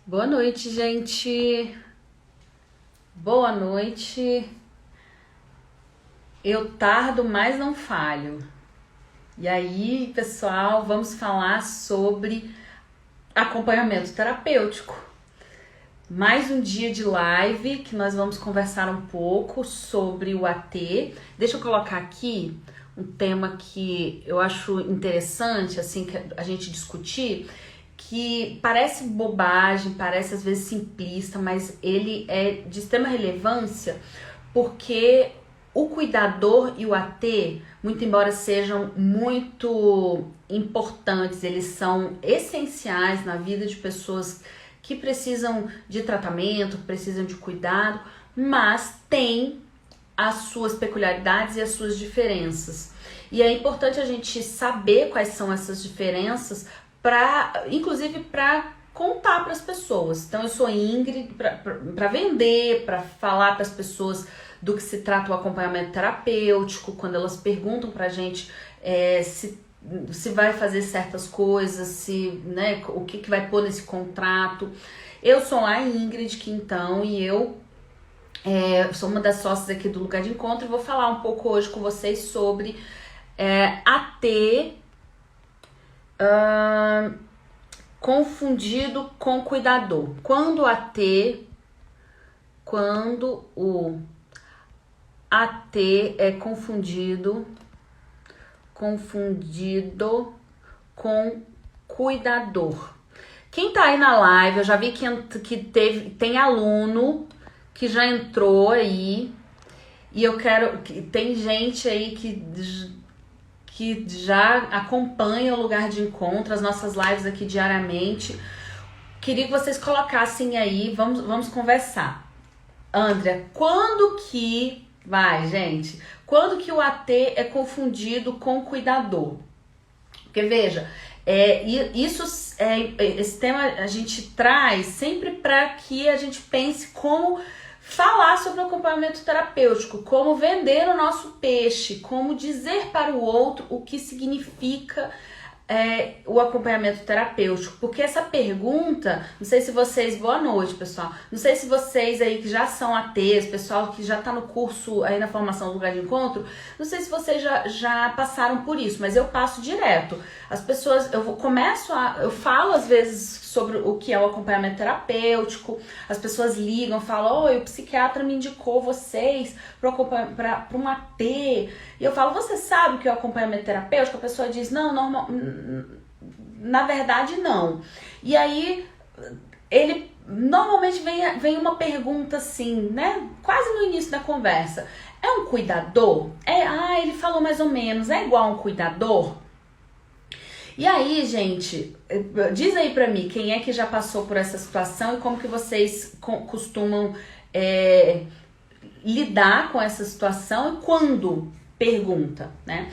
Boa noite, gente. Boa noite. Eu tardo, mas não falho. E aí, pessoal, vamos falar sobre acompanhamento terapêutico. Mais um dia de live que nós vamos conversar um pouco sobre o AT. Deixa eu colocar aqui um tema que eu acho interessante, assim, que a gente discutir, que parece bobagem, parece às vezes simplista, mas ele é de extrema relevância porque o cuidador e o AT, muito embora sejam muito importantes, eles são essenciais na vida de pessoas que precisam de tratamento, precisam de cuidado, mas tem as suas peculiaridades e as suas diferenças. E é importante a gente saber quais são essas diferenças, inclusive para contar para as pessoas. Então eu sou Ingrid para vender, para falar para as pessoas do que se trata o acompanhamento terapêutico, quando elas perguntam para a gente se vai fazer certas coisas, né, o que vai pôr nesse contrato. Eu sou a Ingrid Quintão e eu sou uma das sócias aqui do Lugar de Encontro e vou falar um pouco hoje com vocês sobre AT confundido com cuidador. Quando o AT é confundido com cuidador. Quem tá aí na live, eu já vi que tem aluno que já entrou aí, e tem gente aí que já acompanha o Lugar de Encontro, as nossas lives aqui diariamente. Queria que vocês colocassem aí, vamos conversar. Andrea, quando que o AT é confundido com cuidador? Porque veja, esse tema a gente traz sempre para que a gente pense como falar sobre o acompanhamento terapêutico, como vender o nosso peixe, como dizer para o outro o que significa o acompanhamento terapêutico. Porque essa pergunta, não sei se vocês, boa noite pessoal, não sei se vocês aí que já são ATs, pessoal que já tá no curso aí na formação do Lugar de Encontro, não sei se vocês já passaram por isso, mas eu passo direto. As pessoas, eu falo às vezes sobre o que é o acompanhamento terapêutico, as pessoas ligam, falam, o psiquiatra me indicou vocês para um AT, e eu falo, você sabe o que é o acompanhamento terapêutico? A pessoa diz, não, na verdade não. E aí, ele normalmente vem uma pergunta assim, né, quase no início da conversa, é um cuidador? Ele falou mais ou menos, é igual a um cuidador? E aí, gente, diz aí pra mim, quem é que já passou por essa situação e como que vocês costumam lidar com essa situação e quando pergunta, né?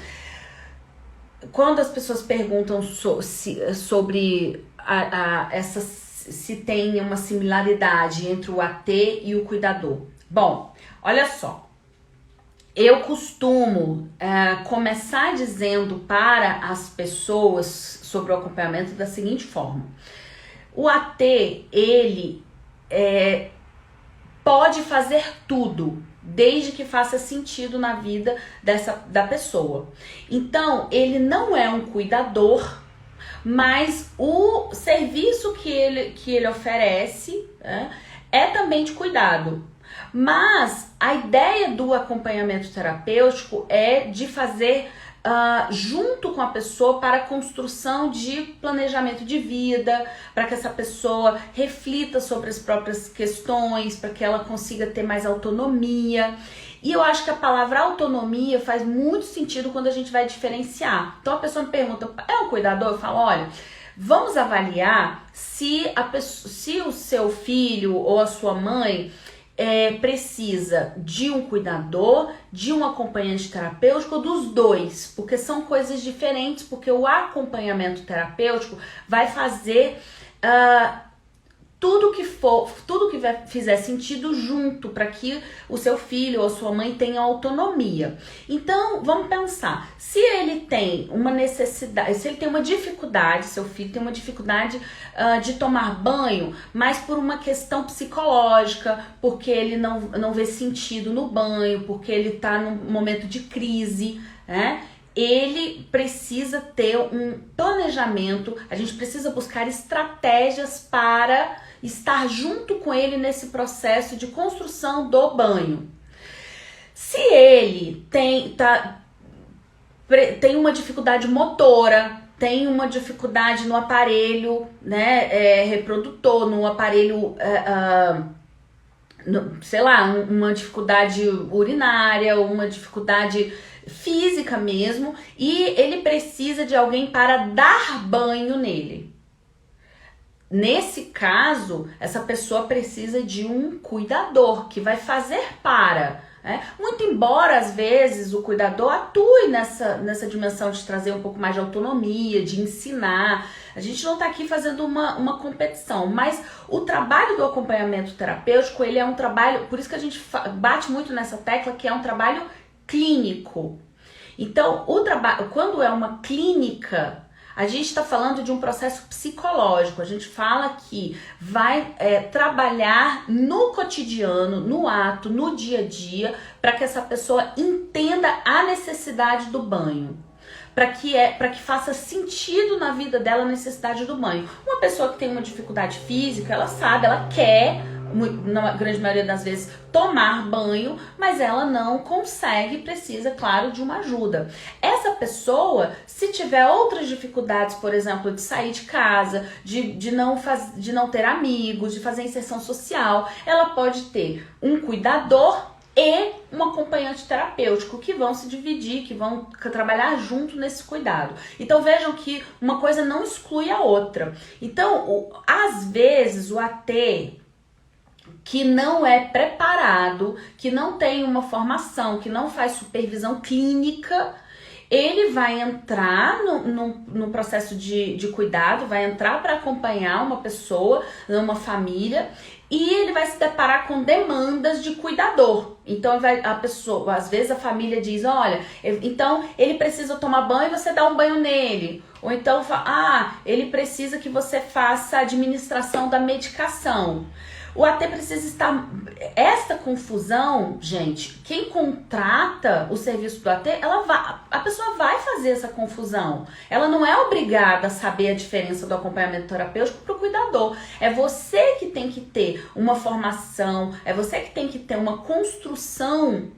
Quando as pessoas perguntam sobre se tem uma similaridade entre o AT e o cuidador. Bom, olha só. Eu costumo começar dizendo para as pessoas sobre o acompanhamento da seguinte forma. O AT, ele pode fazer tudo, desde que faça sentido na vida da pessoa. Então, ele não é um cuidador, mas o serviço que ele oferece é também de cuidado. Mas a ideia do acompanhamento terapêutico é de fazer junto com a pessoa para a construção de planejamento de vida, para que essa pessoa reflita sobre as próprias questões, para que ela consiga ter mais autonomia. E eu acho que a palavra autonomia faz muito sentido quando a gente vai diferenciar. Então a pessoa me pergunta, é um cuidador? Eu falo, olha, vamos avaliar se o seu filho ou a sua mãe precisa de um cuidador, de um acompanhante terapêutico, dos dois, porque são coisas diferentes, porque o acompanhamento terapêutico vai fazer tudo que fizer sentido junto para que o seu filho ou sua mãe tenha autonomia. Então, vamos pensar, se ele tem uma necessidade, se ele tem uma dificuldade, seu filho tem uma dificuldade de tomar banho, mas por uma questão psicológica, porque ele não vê sentido no banho, porque ele está num momento de crise, né? Ele precisa ter um planejamento, a gente precisa buscar estratégias para estar junto com ele nesse processo de construção do banho. Se ele tem uma dificuldade motora, tem uma dificuldade no aparelho, né, reprodutor, no aparelho, sei lá, uma dificuldade urinária, uma dificuldade física mesmo, e ele precisa de alguém para dar banho nele. Nesse caso, essa pessoa precisa de um cuidador que vai fazer muito embora às vezes o cuidador atue nessa dimensão de trazer um pouco mais de autonomia, de ensinar. A gente não está aqui fazendo uma competição, mas o trabalho do acompanhamento terapêutico, ele é um trabalho, por isso que a gente bate muito nessa tecla, que é um trabalho clínico. Então, o trabalho, quando é uma clínica, a gente está falando de um processo psicológico. A gente fala que vai trabalhar no cotidiano, no ato, no dia a dia, para que essa pessoa entenda a necessidade do banho. Para que faça sentido na vida dela a necessidade do banho. Uma pessoa que tem uma dificuldade física, ela sabe, ela quer, na grande maioria das vezes, tomar banho, mas ela não consegue, precisa, claro, de uma ajuda. Essa pessoa, se tiver outras dificuldades, por exemplo, de sair de casa, de não ter amigos, de fazer inserção social, ela pode ter um cuidador e um acompanhante terapêutico que vão se dividir, que vão trabalhar junto nesse cuidado. Então vejam que uma coisa não exclui a outra. Então, às vezes, o AT que não é preparado, que não tem uma formação, que não faz supervisão clínica, ele vai entrar no processo de cuidado, vai entrar para acompanhar uma pessoa, uma família, e ele vai se deparar com demandas de cuidador. Então a pessoa, às vezes a família diz, olha, então ele precisa tomar banho e você dá um banho nele. Ou então, ele precisa que você faça a administração da medicação. O AT precisa estar... Essa confusão, gente, quem contrata o serviço do AT, a pessoa vai fazer essa confusão. Ela não é obrigada a saber a diferença do acompanhamento terapêutico para o cuidador. É você que tem que ter uma formação, é você que tem que ter uma construção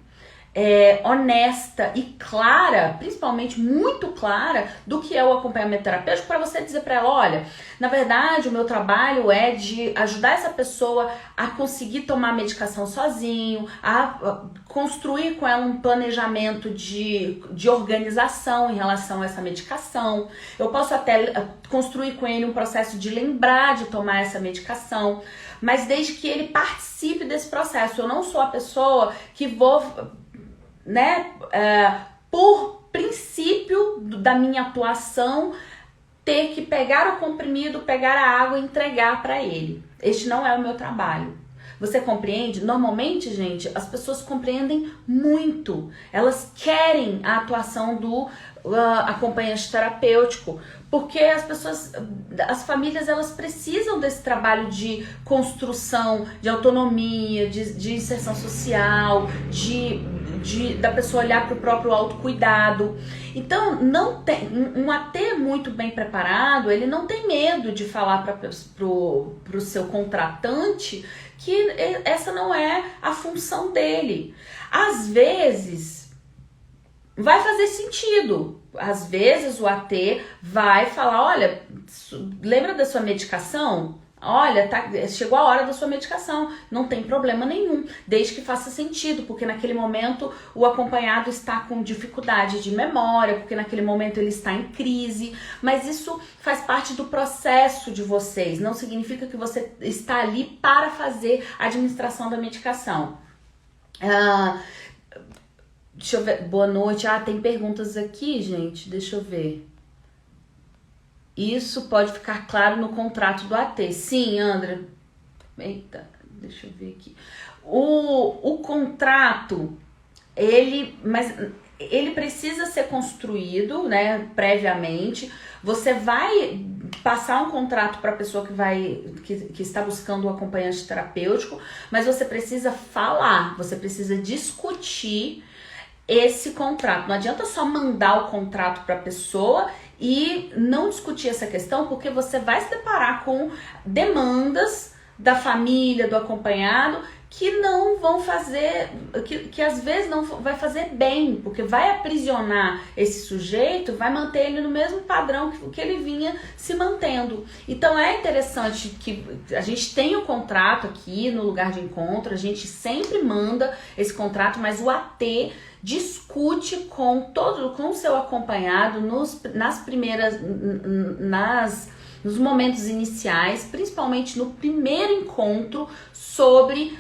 honesta e clara, principalmente muito clara, do que é o acompanhamento terapêutico, para você dizer para ela, olha, na verdade o meu trabalho é de ajudar essa pessoa a conseguir tomar a medicação sozinho, a construir com ela um planejamento de organização em relação a essa medicação. Eu posso até construir com ele um processo de lembrar de tomar essa medicação, mas desde que ele participe desse processo. Eu não sou a pessoa que vou... por princípio da minha atuação, ter que pegar o comprimido, pegar a água e entregar para ele. Este não é o meu trabalho. Você compreende? Normalmente, gente, as pessoas compreendem muito. Elas querem a atuação do acompanhante terapêutico, porque as famílias, elas precisam desse trabalho de construção, de autonomia, de inserção social, da pessoa olhar para o próprio autocuidado. Então, não tem um AT muito bem preparado, ele não tem medo de falar pro seu contratante que essa não é a função dele. Às vezes, vai fazer sentido. Às vezes, o AT vai falar, olha, lembra da sua medicação? Olha, chegou a hora da sua medicação, não tem problema nenhum, desde que faça sentido, porque naquele momento o acompanhado está com dificuldade de memória, porque naquele momento ele está em crise, mas isso faz parte do processo de vocês, não significa que você está ali para fazer a administração da medicação. Deixa eu ver, boa noite, tem perguntas aqui, gente, deixa eu ver. Isso pode ficar claro no contrato do AT. Sim, André, Eita, deixa eu ver aqui. O contrato, ele precisa ser construído, né, previamente. Você vai passar um contrato para a pessoa que está buscando um acompanhante terapêutico, mas você precisa falar, você precisa discutir esse contrato. Não adianta só mandar o contrato para a pessoa e não discutir essa questão, porque você vai se deparar com demandas da família, do acompanhado, que não vão fazer, que às vezes não vai fazer bem, porque vai aprisionar esse sujeito, vai manter ele no mesmo padrão que ele vinha se mantendo. Então é interessante que a gente tenha o contrato aqui no lugar de encontro, a gente sempre manda esse contrato, mas o AT discute com o seu acompanhado nos momentos iniciais, principalmente no primeiro encontro, sobre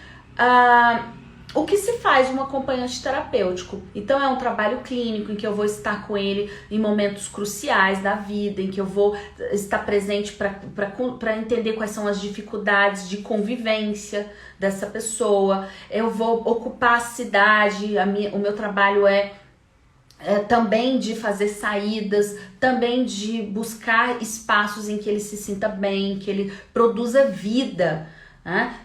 o que se faz um acompanhante terapêutico. Então é um trabalho clínico em que eu vou estar com ele em momentos cruciais da vida, em que eu vou estar presente para entender quais são as dificuldades de convivência dessa pessoa. Eu vou ocupar a cidade, o meu trabalho é também de fazer saídas, também de buscar espaços em que ele se sinta bem, que ele produza vida.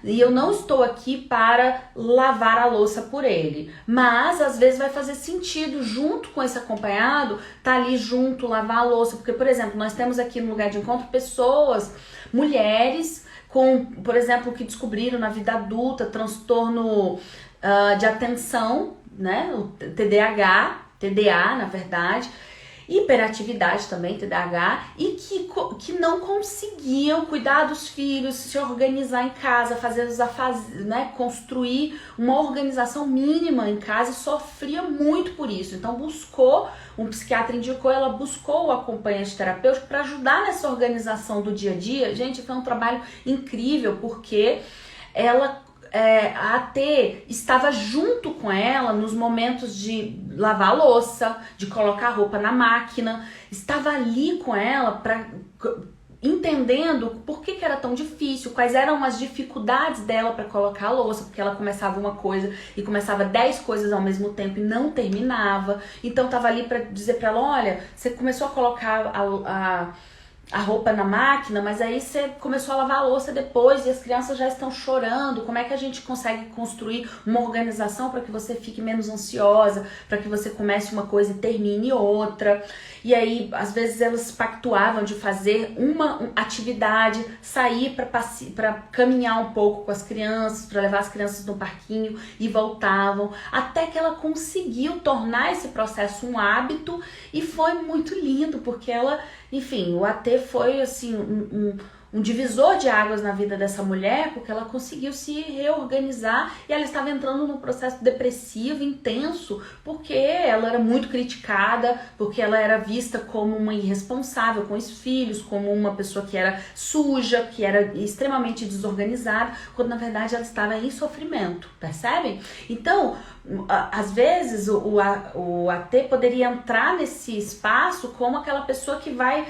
E eu não estou aqui para lavar a louça por ele, mas às vezes vai fazer sentido, junto com esse acompanhado, tá ali junto, lavar a louça, porque, por exemplo, nós temos aqui no lugar de encontro pessoas, mulheres com, por exemplo, que descobriram na vida adulta transtorno de atenção, né, o TDA, na verdade, hiperatividade também, TDAH, e que não conseguiam cuidar dos filhos, se organizar em casa, fazer os afazeres, né, construir uma organização mínima em casa, e sofria muito por isso. Então um psiquiatra indicou, ela buscou o acompanhante terapêutico para ajudar nessa organização do dia a dia. Gente, foi um trabalho incrível, porque a AT estava junto com ela nos momentos de lavar a louça, de colocar a roupa na máquina, estava ali com ela entendendo por que era tão difícil, quais eram as dificuldades dela para colocar a louça, porque ela começava uma coisa e começava 10 coisas ao mesmo tempo e não terminava. Então estava ali para dizer para ela, olha, você começou a colocar a roupa na máquina, mas aí você começou a lavar a louça depois e as crianças já estão chorando. Como é que a gente consegue construir uma organização para que você fique menos ansiosa, para que você comece uma coisa e termine outra? E aí, às vezes, elas pactuavam de fazer uma atividade, sair para caminhar um pouco com as crianças, para levar as crianças no parquinho, e voltavam, até que ela conseguiu tornar esse processo um hábito, e foi muito lindo, porque ela, enfim, o AT foi assim um divisor de águas na vida dessa mulher, porque ela conseguiu se reorganizar e ela estava entrando num processo depressivo intenso, porque ela era muito criticada, porque ela era vista como uma irresponsável com os filhos, como uma pessoa que era suja, que era extremamente desorganizada, quando na verdade ela estava em sofrimento, percebem? Então, às vezes o AT poderia entrar nesse espaço como aquela pessoa que vai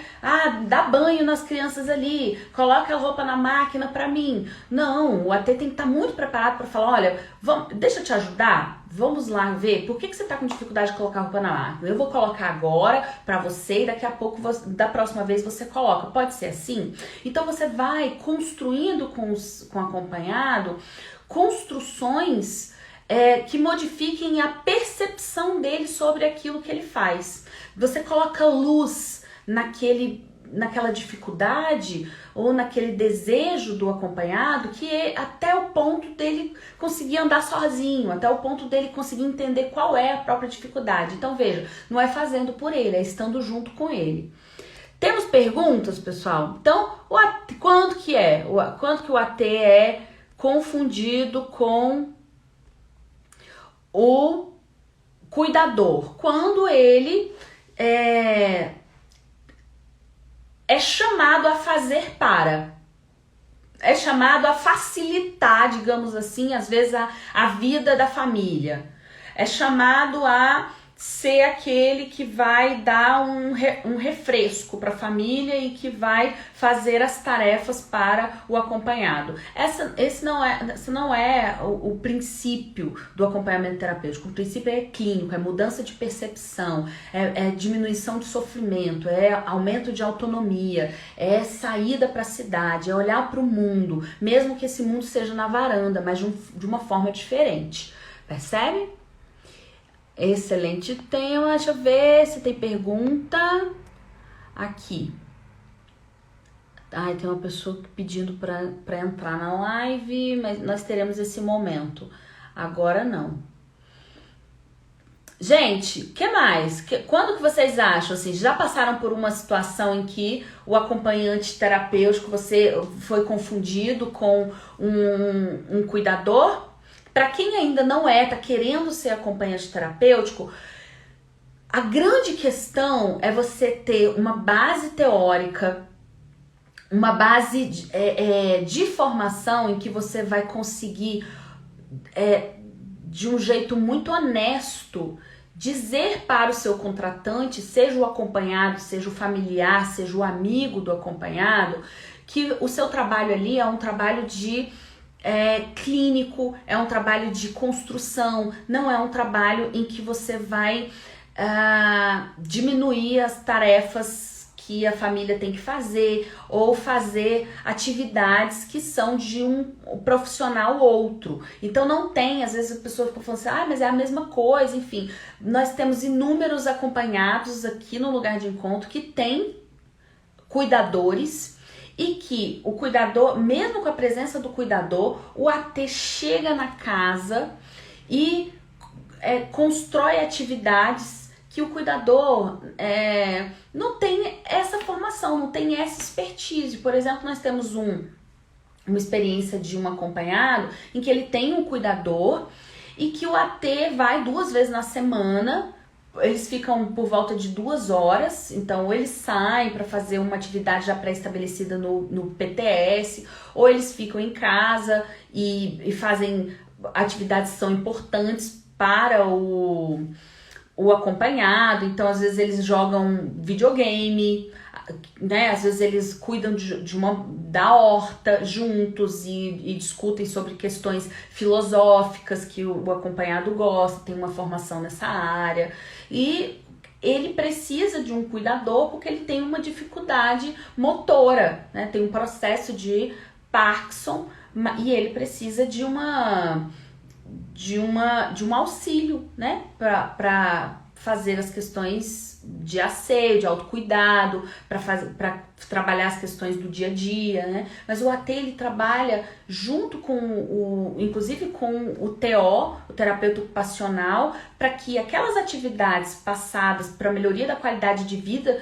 dar banho nas crianças ali, coloca a roupa na máquina pra mim. Não, o AT tem que estar muito preparado para falar, olha, deixa eu te ajudar, vamos lá ver, por que você tá com dificuldade de colocar a roupa na máquina? Eu vou colocar agora pra você e daqui a pouco, da próxima vez você coloca. Pode ser assim? Então você vai construindo com o acompanhado construções que modifiquem a percepção dele sobre aquilo que ele faz. Você coloca luz naquela dificuldade ou naquele desejo do acompanhado, que é até o ponto dele conseguir andar sozinho, até o ponto dele conseguir entender qual é a própria dificuldade. Então veja, não é fazendo por ele, é estando junto com ele. Temos perguntas, pessoal? Então, quando que o AT é confundido com o cuidador? Quando ele é chamado a fazer é chamado a facilitar, digamos assim, às vezes a vida da família, é chamado a ser aquele que vai dar um refresco para a família e que vai fazer as tarefas para o acompanhado. Esse não é o princípio do acompanhamento terapêutico. O princípio é clínico, é mudança de percepção, é diminuição de sofrimento, é aumento de autonomia, é saída para a cidade, é olhar para o mundo, mesmo que esse mundo seja na varanda, mas de uma forma diferente. Percebe? Excelente tema. Deixa eu ver se tem pergunta aqui. Ai, tem uma pessoa pedindo para entrar na live, mas nós teremos esse momento. Agora não. Gente, o que mais? Quando que vocês acham? Assim, já passaram por uma situação em que o acompanhante terapêutico, você foi confundido com um cuidador? Para quem ainda não tá querendo ser acompanhante terapêutico, a grande questão é você ter uma base teórica, uma base de formação em que você vai conseguir, de um jeito muito honesto, dizer para o seu contratante, seja o acompanhado, seja o familiar, seja o amigo do acompanhado, que o seu trabalho ali é um trabalho clínico, é um trabalho de construção, não é um trabalho em que você vai diminuir as tarefas que a família tem que fazer ou fazer atividades que são de um profissional outro. Então não tem, às vezes a pessoa fica falando assim, mas é a mesma coisa, enfim. Nós temos inúmeros acompanhados aqui no lugar de encontro que tem cuidadores e que o cuidador, mesmo com a presença do cuidador, o AT chega na casa e constrói atividades que o cuidador não tem essa formação, não tem essa expertise. Por exemplo, nós temos uma experiência de um acompanhado em que ele tem um cuidador e que o AT vai 2 vezes na semana. Eles ficam por volta de 2 horas, então ou eles saem para fazer uma atividade já pré-estabelecida no PTS, ou eles ficam em casa e fazem atividades que são importantes para o acompanhado. Então às vezes eles jogam videogame, né? Às vezes eles cuidam da horta juntos e discutem sobre questões filosóficas que o acompanhado gosta, tem uma formação nessa área. E ele precisa de um cuidador porque ele tem uma dificuldade motora, né? Tem um processo de Parkinson e ele precisa de um auxílio, né? Para fazer as questões de asseio, de autocuidado, para trabalhar as questões do dia a dia, né? Mas o AT, ele trabalha junto com inclusive com o TO, o terapeuta ocupacional, para que aquelas atividades passadas para melhoria da qualidade de vida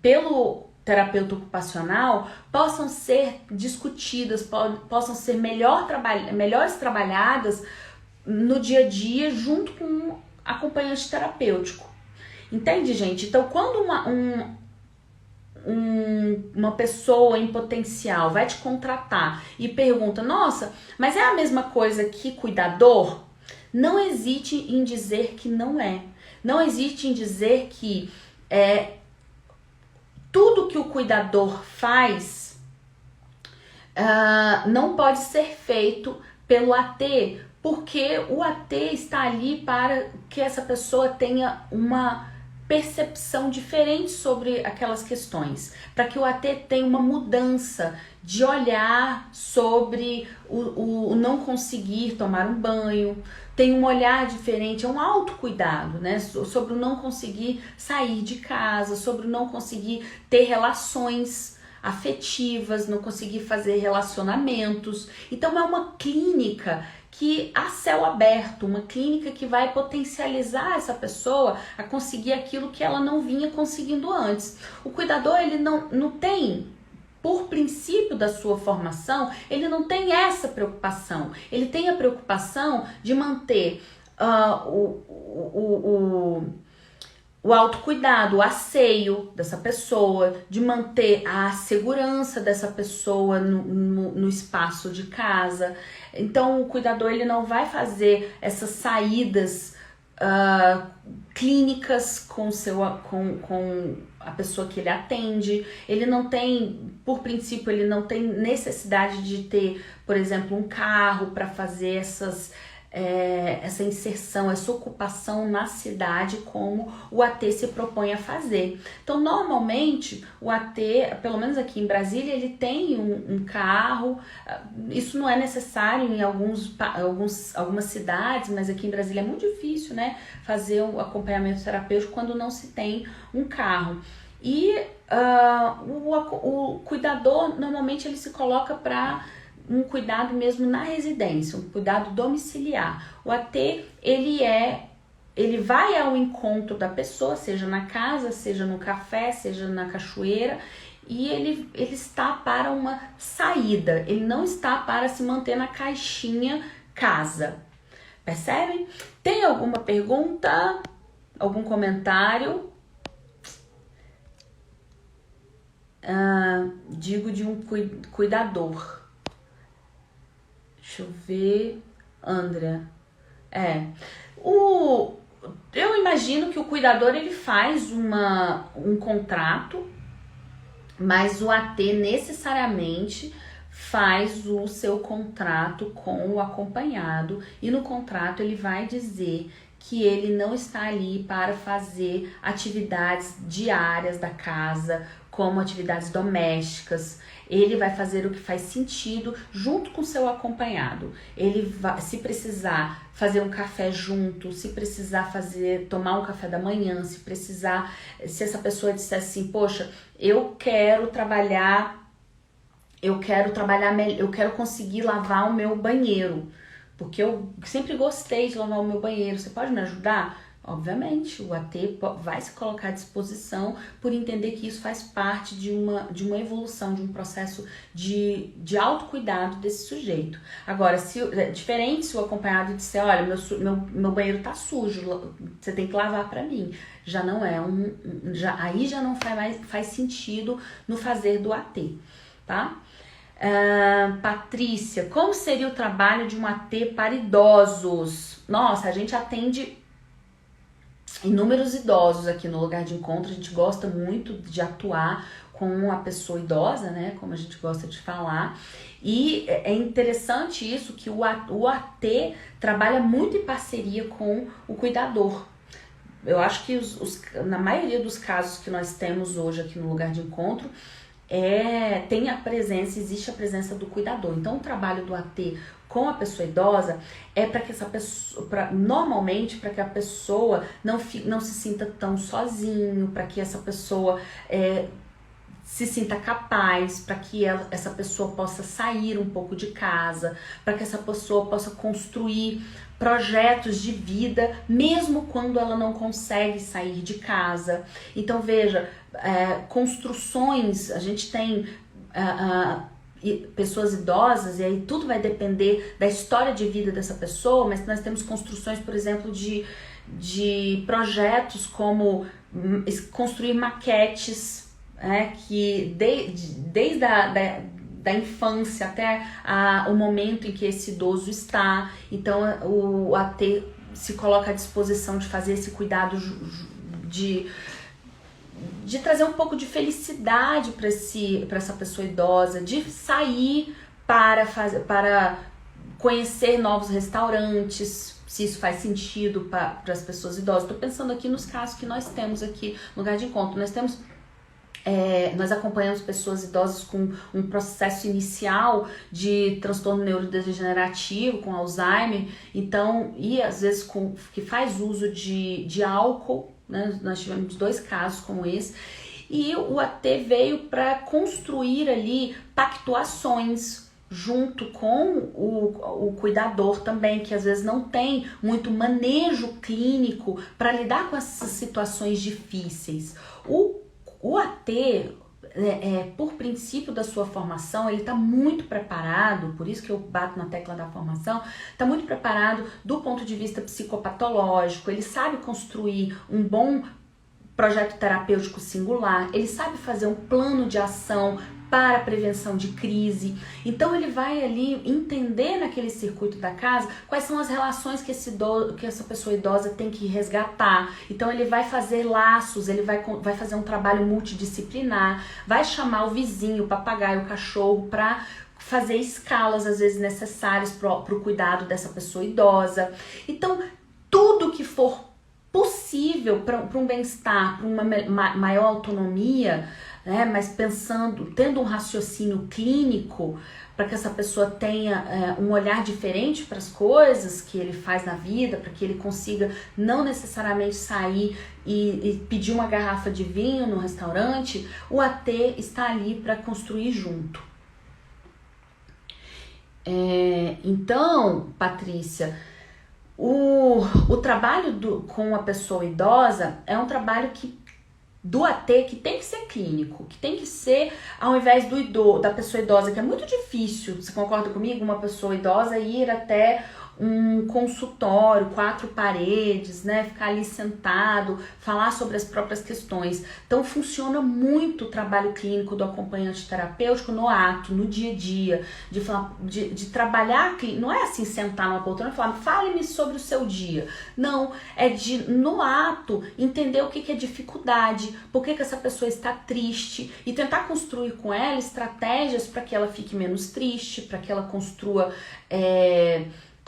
pelo terapeuta ocupacional possam ser discutidas, possam ser melhores trabalhadas no dia a dia junto com um acompanhante terapêutico. Entende, gente? Então, quando uma pessoa em potencial vai te contratar e pergunta, nossa, mas é a mesma coisa que cuidador? Não hesite em dizer que não é. Não hesite em dizer que tudo que o cuidador faz não pode ser feito pelo AT, porque o AT está ali para que essa pessoa tenha uma percepção diferente sobre aquelas questões, para que o AT tenha uma mudança de olhar sobre o não conseguir tomar um banho, tem um olhar diferente, é um autocuidado, né? Sobre o não conseguir sair de casa, sobre o não conseguir ter relações afetivas, não conseguir fazer relacionamentos. Então é uma clínica que a céu aberto, uma clínica que vai potencializar essa pessoa a conseguir aquilo que ela não vinha conseguindo antes. O cuidador, ele não tem, por princípio da sua formação, ele não tem essa preocupação. Ele tem a preocupação de manter o autocuidado, o asseio dessa pessoa, de manter a segurança dessa pessoa no espaço de casa. Então o cuidador, ele não vai fazer essas saídas clínicas com a pessoa que ele atende. Ele não tem, por princípio, ele não tem necessidade de ter, por exemplo, um carro para fazer essa inserção, essa ocupação na cidade como o AT se propõe a fazer. Então, normalmente, o AT, pelo menos aqui em Brasília, ele tem um carro. Isso não é necessário em algumas cidades, mas aqui em Brasília é muito difícil, né, fazer o acompanhamento terapêutico quando não se tem um carro. E o cuidador, normalmente, ele se coloca para um cuidado mesmo na residência, um cuidado domiciliar. O AT, ele vai ao encontro da pessoa, seja na casa, seja no café, seja na cachoeira, e ele está para uma saída, ele não está para se manter na caixinha casa. Percebem? Tem alguma pergunta? Algum comentário? Digo de um cuidador. Deixa eu ver, André. Eu imagino que o cuidador ele faz um contrato, mas o AT necessariamente faz o seu contrato com o acompanhado, e no contrato ele vai dizer que ele não está ali para fazer atividades diárias da casa, como atividades domésticas. Ele vai fazer o que faz sentido junto com o seu acompanhado. Ele vai, se precisar fazer um café junto, se precisar tomar um café da manhã, se essa pessoa disser assim, poxa, eu quero conseguir lavar o meu banheiro, porque eu sempre gostei de lavar o meu banheiro, você pode me ajudar? Obviamente, o AT vai se colocar à disposição por entender que isso faz parte de uma evolução, de um processo de autocuidado desse sujeito. Agora, diferente se o acompanhado disser, olha, meu banheiro tá sujo, você tem que lavar para mim. Já não é aí já não faz sentido no fazer do AT, tá? Patrícia, como seria o trabalho de um AT para idosos? Nossa, a gente atende inúmeros idosos aqui no lugar de encontro. A gente gosta muito de atuar com a pessoa idosa, né, como a gente gosta de falar, e é interessante isso, que o AT trabalha muito em parceria com o cuidador. Eu acho que na maioria dos casos que nós temos hoje aqui no lugar de encontro, existe a presença do cuidador. Então, o trabalho do AT com a pessoa idosa é para que essa pessoa, normalmente, para que a pessoa não se sinta tão sozinho, para que essa pessoa se sinta capaz, para que essa pessoa possa sair um pouco de casa, para que essa pessoa possa construir projetos de vida, mesmo quando ela não consegue sair de casa. Então, veja, construções, a gente tem pessoas idosas, e aí tudo vai depender da história de vida dessa pessoa, mas nós temos construções, por exemplo, de projetos como construir maquetes, que desde da infância até o momento em que esse idoso está. Então o AT se coloca à disposição de fazer esse cuidado de trazer um pouco de felicidade para essa pessoa idosa, de sair para conhecer novos restaurantes, se isso faz sentido para as pessoas idosas. Estou pensando aqui nos casos que nós temos aqui no lugar de encontro. Nós acompanhamos pessoas idosas com um processo inicial de transtorno neurodegenerativo, com Alzheimer, então, e às vezes que faz uso de álcool, né? Nós tivemos 2 casos como esse, e o AT veio para construir ali pactuações junto com o cuidador também, que às vezes não tem muito manejo clínico para lidar com essas situações difíceis. O AT, por princípio da sua formação, ele está muito preparado, por isso que eu bato na tecla da formação, está muito preparado do ponto de vista psicopatológico, ele sabe construir um bom projeto terapêutico singular, ele sabe fazer um plano de ação para a prevenção de crise. Então ele vai ali entender naquele circuito da casa quais são as relações que essa pessoa idosa tem que resgatar. Então ele vai fazer laços, ele vai fazer um trabalho multidisciplinar, vai chamar o vizinho, o papagaio, o cachorro para fazer escalas às vezes necessárias para o cuidado dessa pessoa idosa. Então tudo que for possível para um bem-estar, para uma maior autonomia, né, mas tendo um raciocínio clínico para que essa pessoa tenha um olhar diferente para as coisas que ele faz na vida, para que ele consiga não necessariamente sair e pedir uma garrafa de vinho no restaurante, o AT está ali para construir junto. Então, Patrícia, o trabalho com a pessoa idosa é um trabalho do AT que tem que ser clínico, que tem que ser, ao invés da pessoa idosa, que é muito difícil, você concorda comigo? Uma pessoa idosa ir até um consultório, 4 paredes, né? Ficar ali sentado, falar sobre as próprias questões. Então funciona muito o trabalho clínico do acompanhante terapêutico no ato, no dia a dia, de trabalhar, não é assim sentar numa poltrona e falar, fale-me sobre o seu dia. Não, é no ato, entender o que é dificuldade, por que essa pessoa está triste e tentar construir com ela estratégias para que ela fique menos triste, para que ela construa...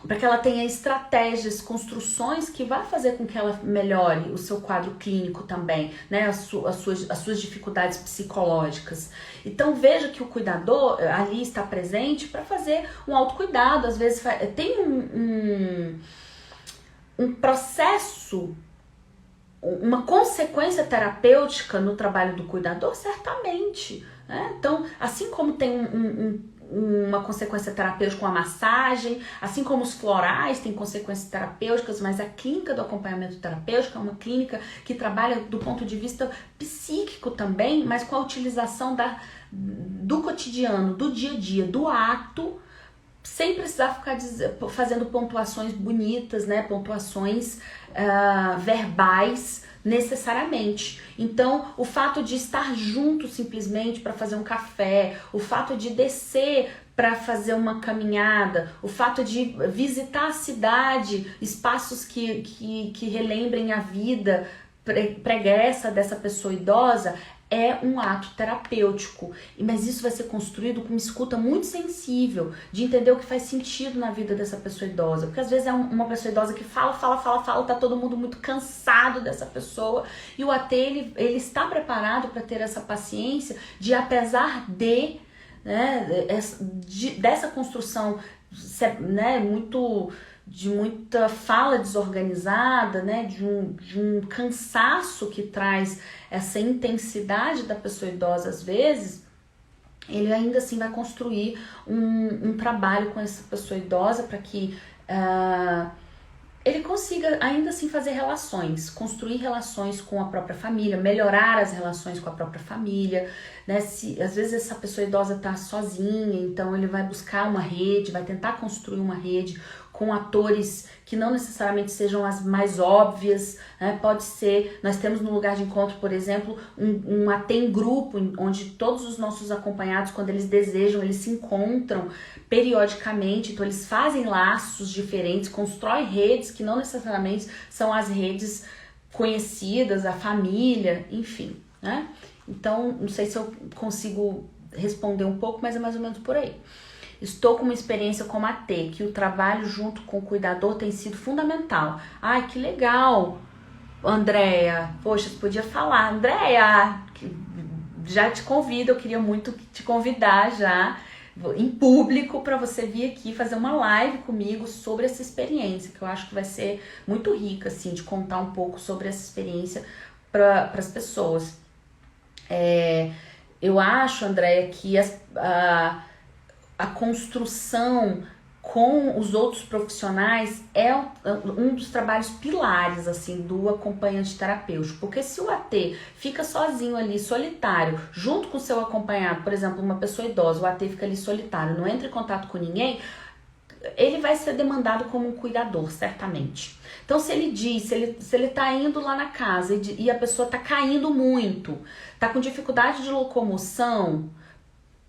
para que ela tenha estratégias, construções que vai fazer com que ela melhore o seu quadro clínico também, né? As suas dificuldades psicológicas. Então veja que o cuidador ali está presente para fazer um autocuidado. Às vezes tem um processo, uma consequência terapêutica no trabalho do cuidador, certamente, né? Então, assim como tem uma consequência terapêutica com a massagem, assim como os florais têm consequências terapêuticas, mas a clínica do acompanhamento terapêutico é uma clínica que trabalha do ponto de vista psíquico também, mas com a utilização do cotidiano, do dia a dia, do ato, sem precisar ficar fazendo pontuações bonitas, né? Pontuações verbais necessariamente. Então, o fato de estar junto simplesmente para fazer um café, o fato de descer para fazer uma caminhada, o fato de visitar a cidade, espaços que relembrem a vida pregressa dessa pessoa idosa, é um ato terapêutico, mas isso vai ser construído com uma escuta muito sensível, de entender o que faz sentido na vida dessa pessoa idosa, porque às vezes é uma pessoa idosa que fala, tá todo mundo muito cansado dessa pessoa, e o AT, ele está preparado para ter essa paciência de, apesar de, né, dessa construção, né, de muita fala desorganizada, né, de um cansaço que traz essa intensidade da pessoa idosa às vezes, ele ainda assim vai construir um trabalho com essa pessoa idosa para que ele consiga ainda assim fazer relações, construir relações com a própria família, melhorar as relações com a própria família, né? Às vezes essa pessoa idosa está sozinha, então ele vai buscar uma rede, vai tentar construir uma rede com atores que não necessariamente sejam as mais óbvias, né? Pode ser, nós temos no lugar de encontro, por exemplo, um AT em grupo, onde todos os nossos acompanhados, quando eles desejam, eles se encontram periodicamente, então eles fazem laços diferentes, constroem redes que não necessariamente são as redes conhecidas, a família, enfim, né? Então, não sei se eu consigo responder um pouco, mas é mais ou menos por aí. Estou com uma experiência como AT, que o trabalho junto com o cuidador tem sido fundamental. Ai, que legal, Andréia. Poxa, você podia falar. Andréia, já te convido, eu queria muito te convidar já em público para você vir aqui fazer uma live comigo sobre essa experiência, que eu acho que vai ser muito rica, assim, de contar um pouco sobre essa experiência para as pessoas. Eu acho, Andréia, que a construção com os outros profissionais é um dos trabalhos pilares, assim, do acompanhante terapêutico, porque se o AT fica sozinho ali, solitário, junto com o seu acompanhado, por exemplo, uma pessoa idosa, o AT fica ali solitário, não entra em contato com ninguém, ele vai ser demandado como um cuidador, certamente. Então, se ele tá indo lá na casa e a pessoa tá caindo muito, tá com dificuldade de locomoção,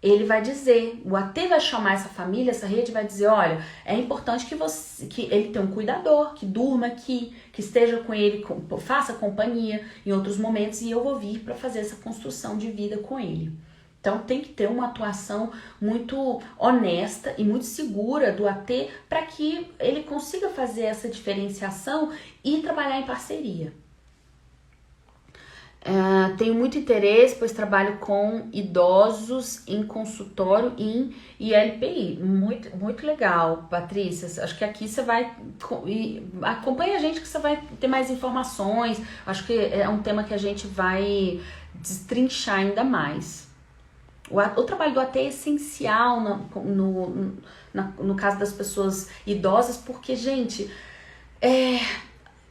ele vai dizer, o AT vai chamar essa família, essa rede vai dizer, olha, é importante que ele tenha um cuidador, que durma aqui, que esteja com ele, faça companhia em outros momentos e eu vou vir para fazer essa construção de vida com ele. Então tem que ter uma atuação muito honesta e muito segura do AT para que ele consiga fazer essa diferenciação e trabalhar em parceria. Tenho muito interesse, pois trabalho com idosos em consultório em ILPI. Muito, muito legal, Patrícia. Acho que aqui você vai... Acompanha a gente que você vai ter mais informações. Acho que é um tema que a gente vai destrinchar ainda mais. O trabalho do AT é essencial no caso das pessoas idosas, porque, gente,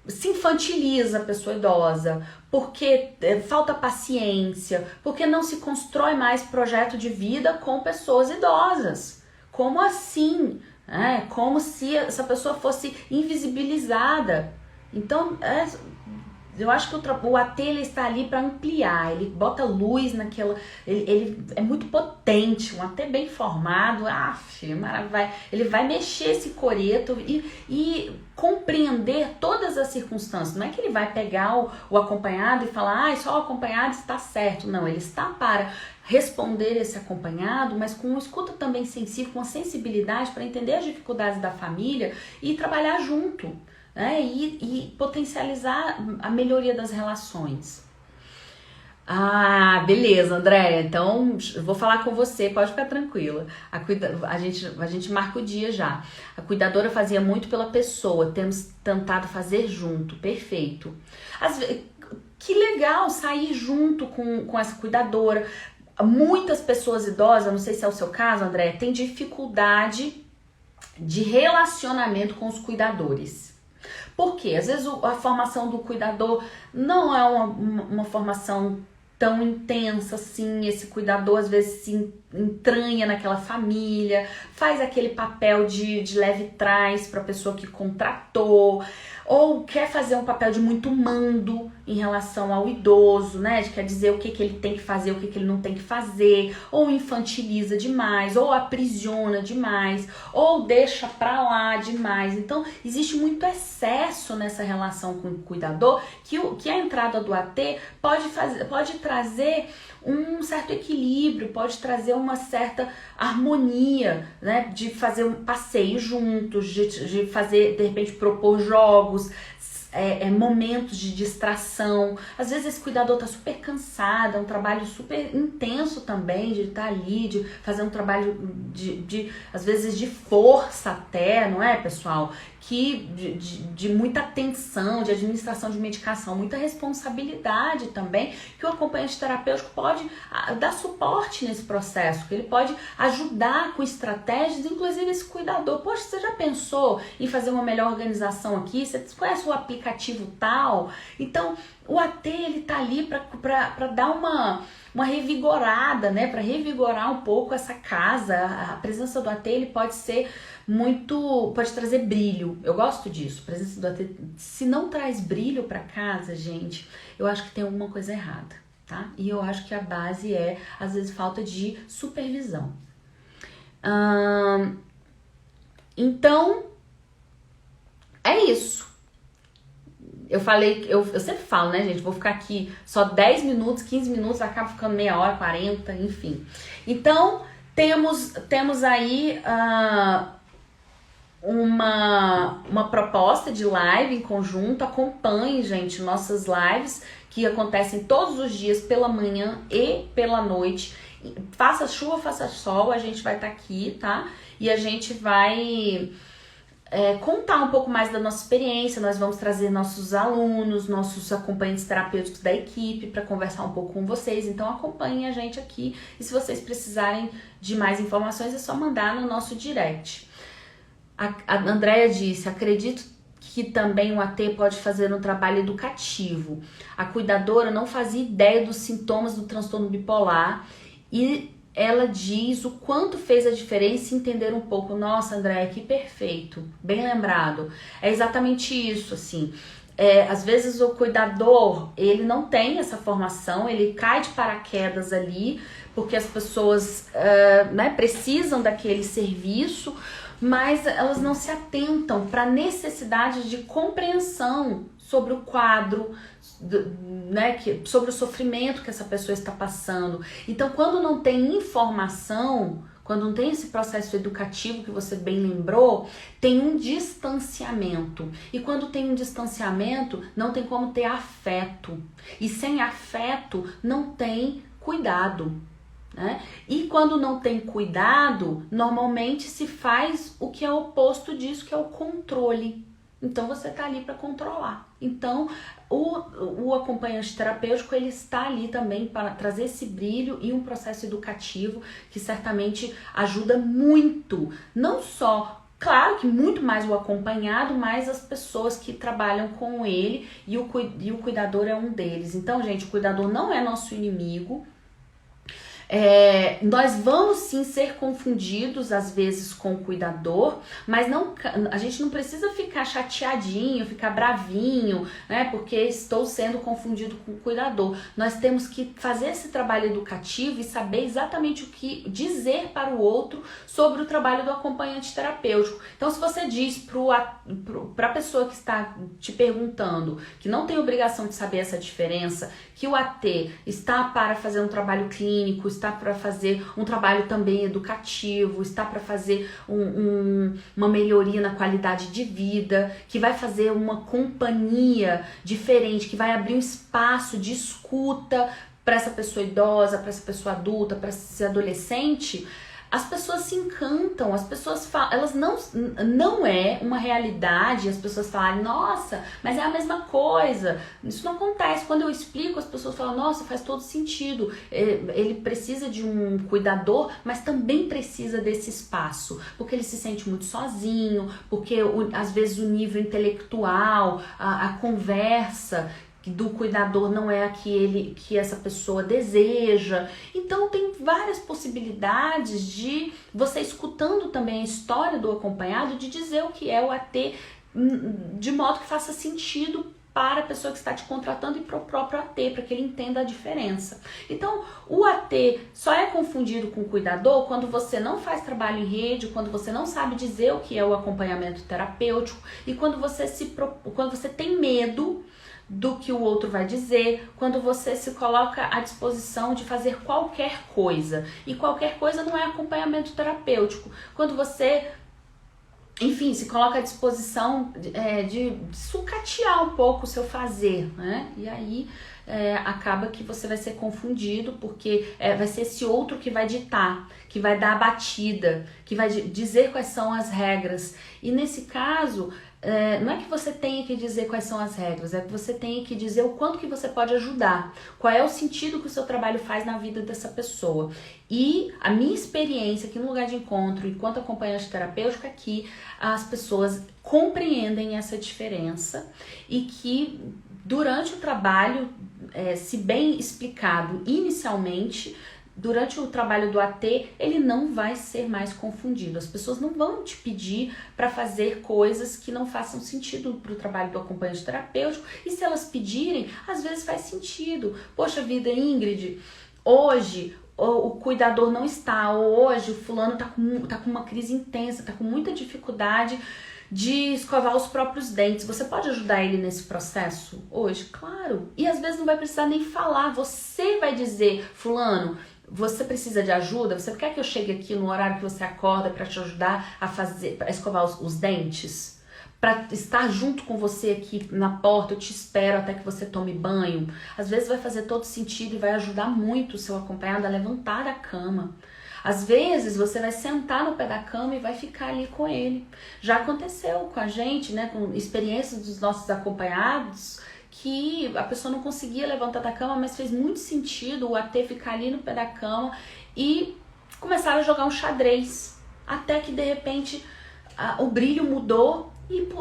se infantiliza a pessoa idosa, porque falta paciência, porque não se constrói mais projeto de vida com pessoas idosas. Como assim? Como se essa pessoa fosse invisibilizada. Então, eu acho que o AT ele está ali para ampliar, ele bota luz naquela... Ele é muito potente, um AT bem formado, ele vai mexer esse coreto e compreender todas as circunstâncias. Não é que ele vai pegar o acompanhado e falar, só o acompanhado está certo. Não, ele está para responder esse acompanhado, mas com uma escuta também sensível, com uma sensibilidade para entender as dificuldades da família e trabalhar junto. E potencializar a melhoria das relações. Beleza, Andréia. Então, eu vou falar com você, pode ficar tranquila. A gente marca o dia já. A cuidadora fazia muito pela pessoa, temos tentado fazer junto, perfeito. Que legal sair junto com essa cuidadora. Muitas pessoas idosas, não sei se é o seu caso, Andréia, têm dificuldade de relacionamento com os cuidadores. Por quê? Às vezes a formação do cuidador não é uma formação tão intensa assim, esse cuidador às vezes se entranha naquela família, faz aquele papel de leve trás para a pessoa que contratou, ou quer fazer um papel de muito mando em relação ao idoso, né? Quer dizer o que ele tem que fazer, o que ele não tem que fazer, ou infantiliza demais, ou aprisiona demais, ou deixa pra lá demais. Então, existe muito excesso nessa relação com o cuidador, que a entrada do AT pode trazer um certo equilíbrio, pode trazer uma certa harmonia, né? De fazer um passeio juntos, de fazer, de repente, propor jogos, momentos de distração. Às vezes esse cuidador tá super cansado, é um trabalho super intenso também, de estar ali, de fazer um trabalho às vezes de força até, não é, pessoal? De muita atenção, de administração de medicação, muita responsabilidade também, que o acompanhante terapêutico pode dar suporte nesse processo, que ele pode ajudar com estratégias, inclusive esse cuidador. Poxa, você já pensou em fazer uma melhor organização aqui? Você conhece o aplicativo tal? Então, o AT, ele tá ali para dar uma revigorada, né? Para revigorar um pouco essa casa. A presença do AT, ele pode trazer brilho. Eu gosto disso. A presença do AT, se não traz brilho para casa, gente, eu acho que tem alguma coisa errada, tá? E eu acho que a base é, às vezes, falta de supervisão. Então, é isso. Eu falei, eu sempre falo, né, gente? Vou ficar aqui só 10 minutos, 15 minutos, acaba ficando meia hora, 40, enfim. Então, temos aí uma proposta de live em conjunto. Acompanhe, gente, nossas lives que acontecem todos os dias pela manhã e pela noite. Faça chuva, faça sol, a gente vai estar aqui, tá? E a gente vai contar um pouco mais da nossa experiência. Nós vamos trazer nossos alunos, nossos acompanhantes terapêuticos da equipe para conversar um pouco com vocês. Então acompanhem a gente aqui e se vocês precisarem de mais informações é só mandar no nosso direct. A Andréia disse, acredito que também o AT pode fazer um trabalho educativo. A cuidadora não fazia ideia dos sintomas do transtorno bipolar e ela diz o quanto fez a diferença entender um pouco. Nossa, Andréia, que perfeito, bem lembrado. É exatamente isso, assim. Às vezes o cuidador, ele não tem essa formação, ele cai de paraquedas ali, porque as pessoas né, precisam daquele serviço, mas elas não se atentam para a necessidade de compreensão sobre o quadro, né, sobre o sofrimento que essa pessoa está passando. Então, quando não tem informação, quando não tem esse processo educativo que você bem lembrou, tem um distanciamento. E quando tem um distanciamento, não tem como ter afeto. E sem afeto, não tem cuidado, né? E quando não tem cuidado, normalmente se faz o que é oposto disso, que é o controle. Então você está ali para controlar. Então o acompanhante terapêutico, ele está ali também para trazer esse brilho e um processo educativo que certamente ajuda muito, não só, claro que muito mais o acompanhado, mas as pessoas que trabalham com ele, e o cuidador é um deles. Então, gente, o cuidador não é nosso inimigo. Nós vamos sim ser confundidos às vezes com o cuidador, mas a gente não precisa ficar chateadinho, ficar bravinho, né, porque estou sendo confundido com o cuidador. Nós temos que fazer esse trabalho educativo e saber exatamente o que dizer para o outro sobre o trabalho do acompanhante terapêutico. Então, se você diz para a pessoa que está te perguntando que não tem obrigação de saber essa diferença, que o AT está para fazer um trabalho clínico, está para fazer um trabalho também educativo, está para fazer uma melhoria na qualidade de vida, que vai fazer uma companhia diferente, que vai abrir um espaço de escuta para essa pessoa idosa, para essa pessoa adulta, para esse adolescente. As pessoas se encantam, as pessoas falam, elas não é uma realidade, as pessoas falam, nossa, mas é a mesma coisa. Isso não acontece. Quando eu explico, as pessoas falam, nossa, faz todo sentido. Ele precisa de um cuidador, mas também precisa desse espaço, porque ele se sente muito sozinho, porque às vezes o nível intelectual, a conversa do cuidador não é aquele que essa pessoa deseja. Então tem várias possibilidades de você, escutando também a história do acompanhado, de dizer o que é o AT de modo que faça sentido para a pessoa que está te contratando e para o próprio AT, para que ele entenda a diferença. Então, o AT só é confundido com o cuidador quando você não faz trabalho em rede, quando você não sabe dizer o que é o acompanhamento terapêutico e quando você tem medo do que o outro vai dizer, quando você se coloca à disposição de fazer qualquer coisa. E qualquer coisa não é acompanhamento terapêutico. Quando você, enfim, se coloca à disposição de sucatear um pouco o seu fazer, né? E aí acaba que você vai ser confundido, porque vai ser esse outro que vai ditar, que vai dar a batida, que vai dizer quais são as regras. E nesse caso, não é que você tenha que dizer quais são as regras, é que você tenha que dizer o quanto que você pode ajudar, qual é o sentido que o seu trabalho faz na vida dessa pessoa. E a minha experiência aqui no Lugar de Encontro, enquanto acompanhante terapêutico, é que as pessoas compreendem essa diferença e que durante o trabalho, se bem explicado inicialmente, durante o trabalho do AT, ele não vai ser mais confundido. As pessoas não vão te pedir para fazer coisas que não façam sentido para o trabalho do acompanhante terapêutico. E se elas pedirem, às vezes faz sentido. Poxa vida, Ingrid, hoje o cuidador não está, ou hoje o fulano tá com uma crise intensa, tá com muita dificuldade de escovar os próprios dentes. Você pode ajudar ele nesse processo hoje? Claro. E às vezes não vai precisar nem falar. Você vai dizer, fulano, você precisa de ajuda? Você quer que eu chegue aqui no horário que você acorda para te ajudar a escovar os dentes? Para estar junto com você aqui na porta, eu te espero até que você tome banho. Às vezes vai fazer todo sentido e vai ajudar muito o seu acompanhado a levantar da cama. Às vezes você vai sentar no pé da cama e vai ficar ali com ele. Já aconteceu com a gente, né, com experiências dos nossos acompanhados, que a pessoa não conseguia levantar da cama, mas fez muito sentido o AT ficar ali no pé da cama e começaram a jogar um xadrez. Até que de repente o brilho mudou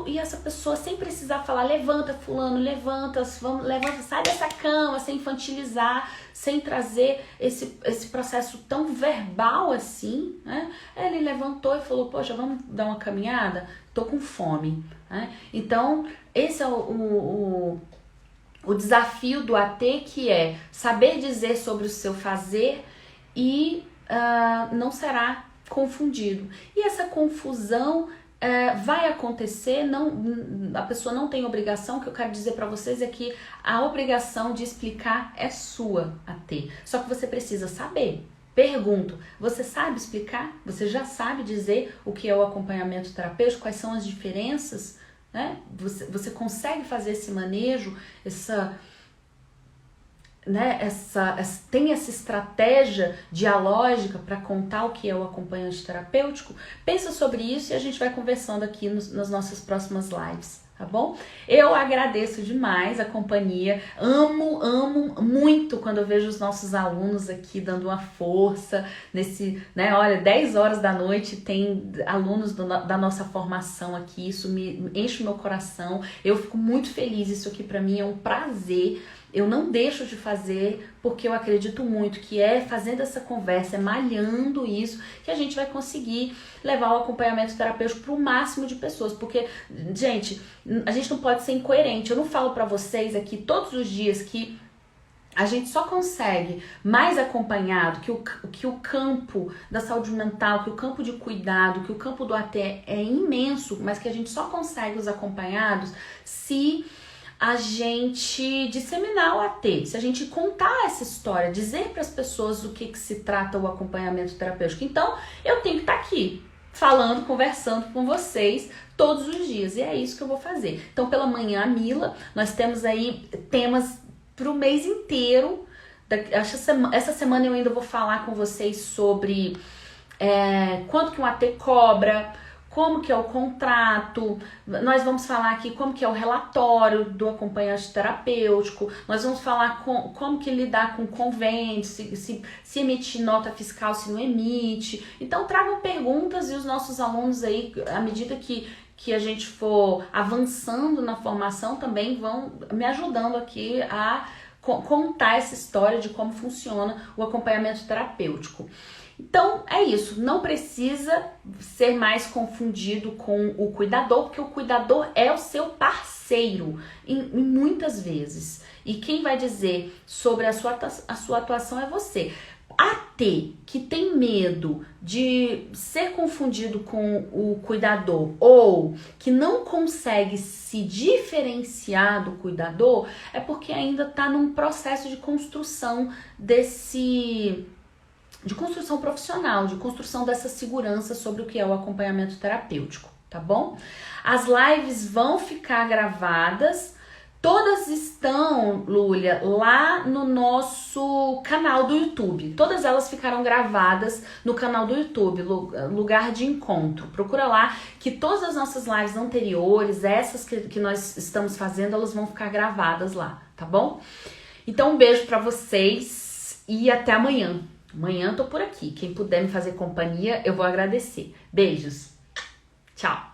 e essa pessoa, sem precisar falar, levanta fulano, levanta, sai dessa cama, sem infantilizar, sem trazer esse processo tão verbal assim, né? Ele levantou e falou, poxa, vamos dar uma caminhada? Tô com fome, né? Então, esse é o desafio do AT, que é saber dizer sobre o seu fazer e não será confundido. E essa confusão vai acontecer, a pessoa não tem obrigação. O que eu quero dizer para vocês é que a obrigação de explicar é sua, AT. Só que você precisa saber. Pergunto, você sabe explicar? Você já sabe dizer o que é o acompanhamento terapêutico? Quais são as diferenças? Né? Você consegue fazer esse manejo, tem essa estratégia dialógica para contar o que é o acompanhante terapêutico? Pensa sobre isso e a gente vai conversando aqui nas nossas próximas lives, tá bom? Eu agradeço demais a companhia, amo muito quando eu vejo os nossos alunos aqui dando uma força nesse, olha, 10 horas da noite tem alunos da nossa formação aqui, isso me enche o meu coração, eu fico muito feliz, isso aqui para mim é um prazer. Eu não deixo de fazer porque eu acredito muito que é fazendo essa conversa, é malhando isso, que a gente vai conseguir levar o acompanhamento terapêutico para o máximo de pessoas. Porque, gente, a gente não pode ser incoerente. Eu não falo para vocês aqui todos os dias que a gente só consegue mais acompanhado, que o campo da saúde mental, que o campo de cuidado, que o campo do AT é imenso, mas que a gente só consegue os acompanhados se a gente disseminar o AT, se a gente contar essa história, dizer para as pessoas do que se trata o acompanhamento terapêutico. Então, eu tenho que estar aqui, falando, conversando com vocês todos os dias, e é isso que eu vou fazer. Então, pela manhã, Mila, nós temos aí temas para o mês inteiro. Essa semana eu ainda vou falar com vocês sobre quanto que um AT cobra, como que é o contrato, nós vamos falar aqui como que é o relatório do acompanhante terapêutico, nós vamos falar como que lidar com convênio, se emitir nota fiscal, se não emite. Então tragam perguntas e os nossos alunos aí, à medida que a gente for avançando na formação, também vão me ajudando aqui a contar essa história de como funciona o acompanhamento terapêutico. Então, é isso, não precisa ser mais confundido com o cuidador, porque o cuidador é o seu parceiro, em muitas vezes. E quem vai dizer sobre a sua atuação é você. AT que tem medo de ser confundido com o cuidador ou que não consegue se diferenciar do cuidador, é porque ainda está num processo de construção de construção profissional, de construção dessa segurança sobre o que é o acompanhamento terapêutico, tá bom? As lives vão ficar gravadas, todas estão, Lúlia, lá no nosso canal do YouTube. Todas elas ficaram gravadas no canal do YouTube, Lugar de Encontro. Procura lá que todas as nossas lives anteriores, essas que nós estamos fazendo, elas vão ficar gravadas lá, tá bom? Então um beijo pra vocês e até amanhã. Amanhã eu tô por aqui. Quem puder me fazer companhia, eu vou agradecer. Beijos. Tchau.